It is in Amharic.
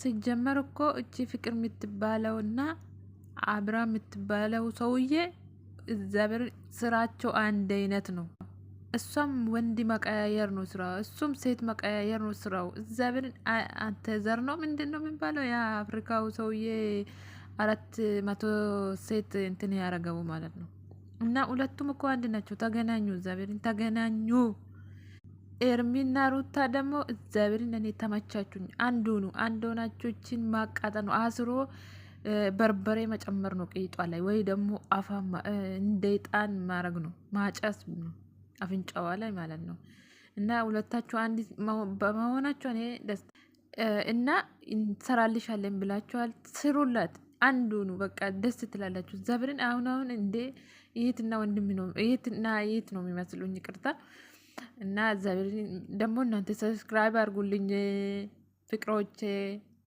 ሲጀመር እኮ እቺ ፍቅር የምትባለውና አብራ የምትባለው ሰውዬ እግዚአብሔር ስራቸው አንድ አይነት ነው። እሷም ወንድ መቀያየር ነው ስራው፣ እሱም ሴት መቀያየር ነው ስራው። እግዚአብሔርን አንተ ዘር ነው ምንድን ነው የሚባለው? ያ አፍሪካው ሰውዬ 400 ሴት እንትን ያረገቡ ማለት ነው። እና ሁለቱም እኮ አንድ ናቸው። ተገናኙ፣ እግዚአብሔርን ተገናኙ። ኤርሚና ሩታ ደግሞ እግዚአብሔርን እኔ ተመቻቹኝ። አንዱ ነው አንድ ሆናችሁ እችን ማቃጠል ነው። አስሮ በርበሬ መጨመር ነው ቂጧ ላይ፣ ወይ ደግሞ አፋማ እንደ ጣን ማድረግ ነው፣ ማጨስ ነው አፍንጫዋ ላይ ማለት ነው። እና ሁለታችሁ አንድ በመሆናቸው እኔ ደስ እና እንሰራልሻለን ብላችኋል፣ ስሩላት። አንዱ ነው በቃ ደስ ትላላችሁ። ዘብርን አሁን እንዴ ይሄትና ወንድም ነው ይሄትና ይሄት ነው የሚመስሉኝ፣ ይቅርታ። እና ዘብርን ደግሞ እናንተ ሰብስክራይብ አድርጉልኝ ፍቅሮቼ።